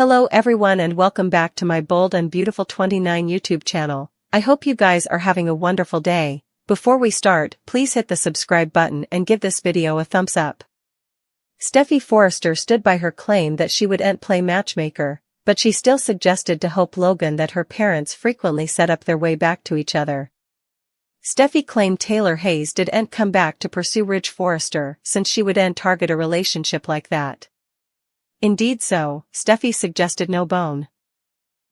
Hello everyone and welcome back to my Bold and Beautiful 29 YouTube channel. I hope you guys are having a wonderful day. Before we start, please hit the subscribe button and give this video a thumbs up. Steffy Forrester stood by her claim that she wouldn't play matchmaker, but she still suggested to Hope Logan that her parents frequently set up their way back to each other. Steffy claimed Taylor Hayes didn't come back to pursue Ridge Forrester since she wouldn't target a relationship like that. Indeed so, Steffy suggested no bone.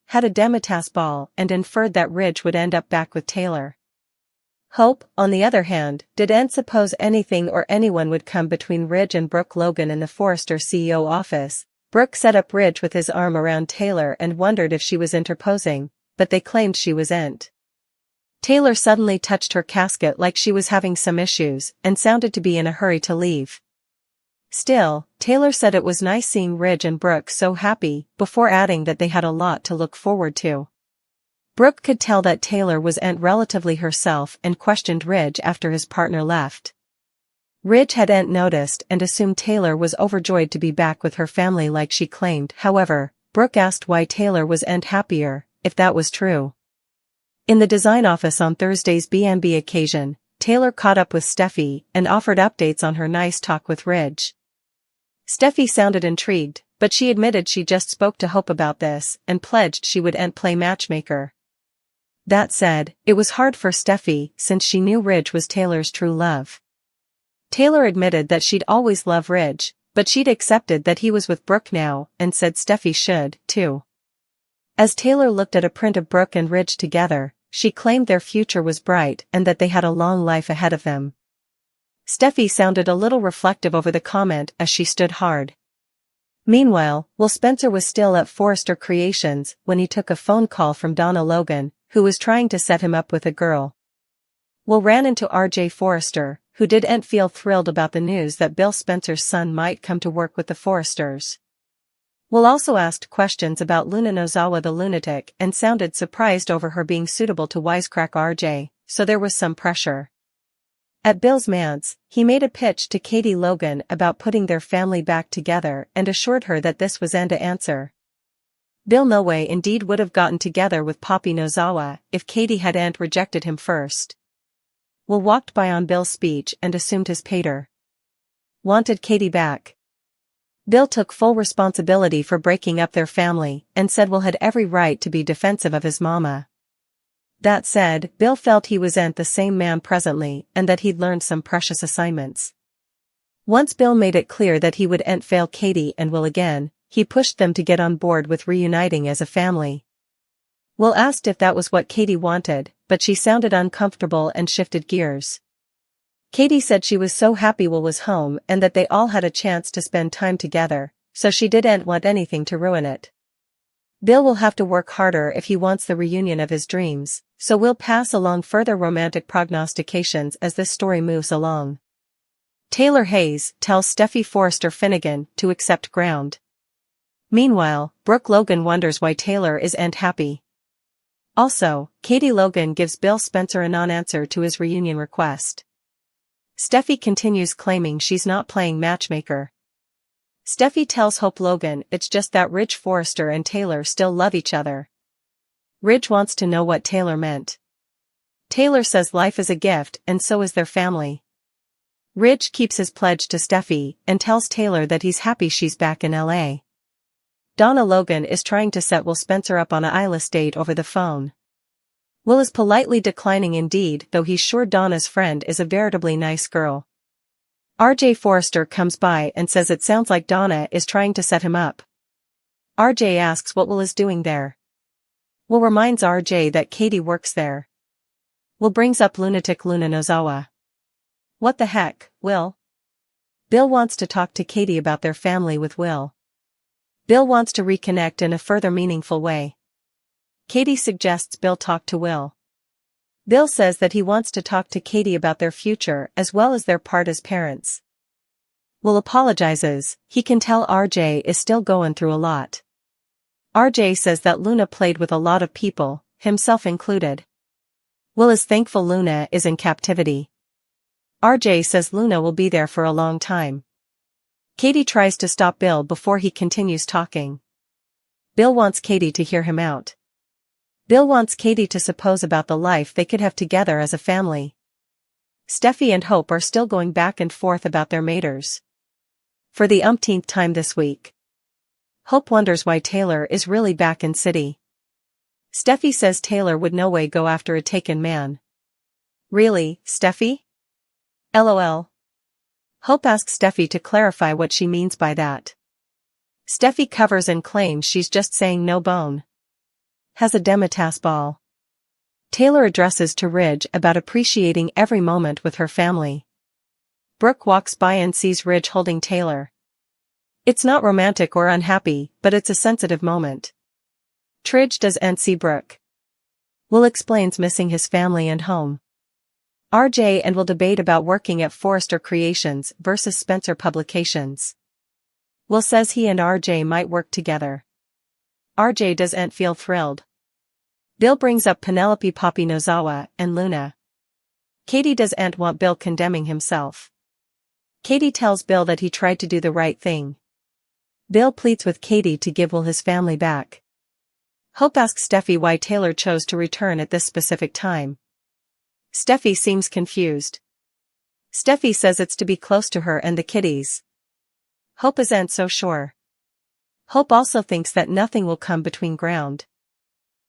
Had a demitasse ball and inferred that Ridge would end up back with Taylor. Hope, on the other hand, didn't suppose anything or anyone would come between Ridge and Brooke Logan in the Forrester CEO office. Brooke set up Ridge with his arm around Taylor and wondered if she was interposing, but they claimed she wasn't. Taylor suddenly touched her casket like she was having some issues and sounded to be in a hurry to leave. Still, Taylor said it was nice seeing Ridge and Brooke so happy, before adding that they had a lot to look forward to. Brooke could tell that Taylor wasn't relatively herself and questioned Ridge after his partner left. Ridge hadn't noticed and assumed Taylor was overjoyed to be back with her family like she claimed. However, Brooke asked why Taylor wasn't happier, if that was true. In the design office on Thursday's B&B occasion, Taylor caught up with Steffy and offered updates on her nice talk with Ridge. Steffy sounded intrigued, but she admitted she just spoke to Hope about this and pledged she wouldn't play matchmaker. That said, it was hard for Steffy since she knew Ridge was Taylor's true love. Taylor admitted that she'd always loved Ridge, but she'd accepted that he was with Brooke now and said Steffy should, too. As Taylor looked at a print of Brooke and Ridge together, she claimed their future was bright and that they had a long life ahead of them. Steffy sounded a little reflective over the comment as she stood hard. Meanwhile, Will Spencer was still at Forrester Creations when he took a phone call from Donna Logan, who was trying to set him up with a girl. Will ran into RJ Forrester, who didn't feel thrilled about the news that Bill Spencer's son might come to work with the Forresters. Will also asked questions about Luna Nozawa the lunatic and sounded surprised over her being suitable to wisecrack RJ, so there was some pressure. At Bill's manse, he made a pitch to Katie Logan about putting their family back together and assured her that this was an answer. Bill no way indeed would have gotten together with Poppy Nozawa if Katie hadn't rejected him first. Will walked by on Bill's speech and assumed his pater wanted Katie back. Bill took full responsibility for breaking up their family and said Will had every right to be defensive of his mama. That said, Bill felt he wasn't the same man presently and that he'd learned some precious assignments. Once Bill made it clear that he wouldn't fail Katie and Will again, he pushed them to get on board with reuniting as a family. Will asked if that was what Katie wanted, but she sounded uncomfortable and shifted gears. Katie said she was so happy Will was home and that they all had a chance to spend time together, so she didn't want anything to ruin it. Bill will have to work harder if he wants the reunion of his dreams, so we'll pass along further romantic prognostications as this story moves along. Taylor Hayes tells Steffy Forrester Finnegan to accept ground. Meanwhile, Brooke Logan wonders why Taylor isn't happy. Also, Katie Logan gives Bill Spencer a non-answer to his reunion request. Steffy continues claiming she's not playing matchmaker. Steffy tells Hope Logan it's just that Ridge Forrester and Taylor still love each other. Ridge wants to know what Taylor meant. Taylor says life is a gift and so is their family. Ridge keeps his pledge to Steffy and tells Taylor that he's happy she's back in LA. Donna Logan is trying to set Will Spencer up on a eyeless date over the phone. Will is politely declining indeed, though he's sure Donna's friend is a veritably nice girl. RJ Forrester comes by and says it sounds like Donna is trying to set him up. RJ asks what Will is doing there. Will reminds RJ that Katie works there. Will brings up lunatic Luna Nozawa. What the heck, Will? Bill wants to talk to Katie about their family with Will. Bill wants to reconnect in a further meaningful way. Katie suggests Bill talk to Will. Bill says that he wants to talk to Katie about their future as well as their part as parents. Will apologizes, he can tell RJ is still going through a lot. RJ says that Luna played with a lot of people, himself included. Will is thankful Luna is in captivity. RJ says Luna will be there for a long time. Katie tries to stop Bill before he continues talking. Bill wants Katie to hear him out. Bill wants Katie to suppose about the life they could have together as a family. Steffy and Hope are still going back and forth about their maters. For the umpteenth time this week. Hope wonders why Taylor is really back in city. Steffy says Taylor would no way go after a taken man. Really, Steffy? LOL. Hope asks Steffy to clarify what she means by that. Steffy covers and claims she's just saying no bone. Has a demitasse ball. Taylor addresses to Ridge about appreciating every moment with her family. Brooke walks by and sees Ridge holding Taylor. It's not romantic or unhappy, but it's a sensitive moment. Tridge doesn't see Brooke. Will explains missing his family and home. RJ and will debate about working at Forrester Creations versus Spencer Publications. Will says he and RJ might work together. RJ doesn't feel thrilled. Bill brings up Penelope Poppy Nozawa and Luna. Katie doesn't want Bill condemning himself. Katie tells Bill that he tried to do the right thing. Bill pleads with Katie to give Will his family back. Hope asks Steffy why Taylor chose to return at this specific time. Steffy seems confused. Steffy says it's to be close to her and the kiddies. Hope isn't so sure. Hope also thinks that nothing will come between ground.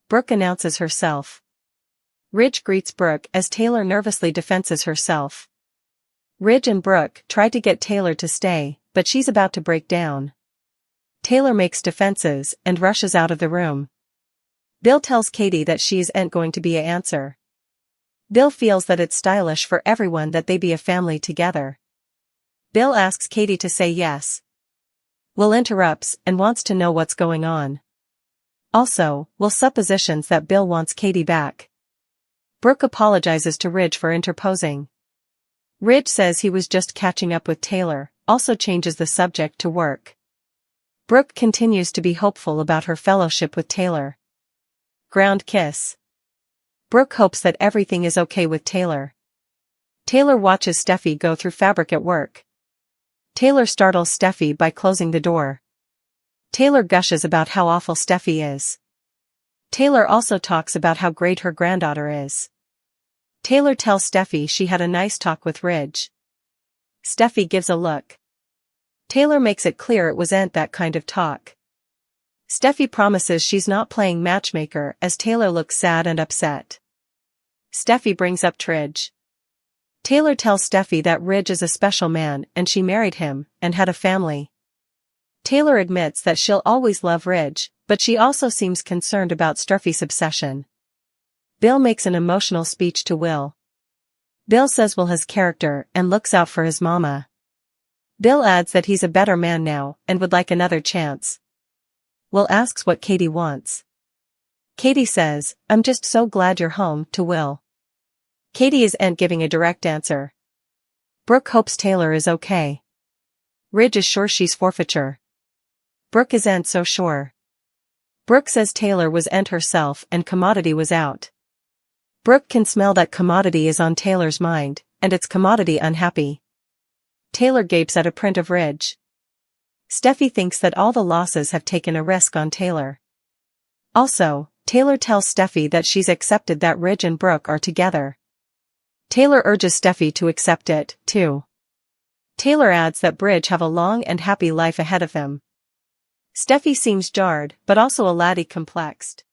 Brooke announces herself. Ridge greets Brooke as Taylor nervously defenses herself. Ridge and Brooke try to get Taylor to stay, but she's about to break down. Taylor makes defenses and rushes out of the room. Bill tells Katie that she isn't going to be an answer. Bill feels that it's stylish for everyone that they be a family together. Bill asks Katie to say yes. Will interrupts and wants to know what's going on. Also, Will suppositions that Bill wants Katie back. Brooke apologizes to Ridge for interposing. Ridge says he was just catching up with Taylor, also changes the subject to work. Brooke continues to be hopeful about her fellowship with Taylor. Ground kiss. Brooke hopes that everything is okay with Taylor. Taylor watches Steffy go through fabric at work. Taylor startles Steffy by closing the door. Taylor gushes about how awful Steffy is. Taylor also talks about how great her granddaughter is. Taylor tells Steffy she had a nice talk with Ridge. Steffy gives a look. Taylor makes it clear it wasn't that kind of talk. Steffy promises she's not playing matchmaker as Taylor looks sad and upset. Steffy brings up Tridge. Taylor tells Steffy that Ridge is a special man and she married him and had a family. Taylor admits that she'll always love Ridge, but she also seems concerned about Steffy's obsession. Bill makes an emotional speech to Will. Bill says Will has character and looks out for his mama. Bill adds that he's a better man now and would like another chance. Will asks what Katie wants. Katie says, "I'm just so glad you're home," to Will. Katie isn't giving a direct answer. Brooke hopes Taylor is okay. Ridge is sure she's forfeiture. Brooke isn't so sure. Brooke says Taylor wasn't herself and Commodity was out. Brooke can smell that Commodity is on Taylor's mind, and it's Commodity unhappy. Taylor gapes at a print of Ridge. Steffy thinks that all the losses have taken a risk on Taylor. Also, Taylor tells Steffy that she's accepted that Ridge and Brooke are together. Taylor urges Steffy to accept it, too. Taylor adds that Ridge have a long and happy life ahead of him. Steffy seems jarred, but also a laddie complexed.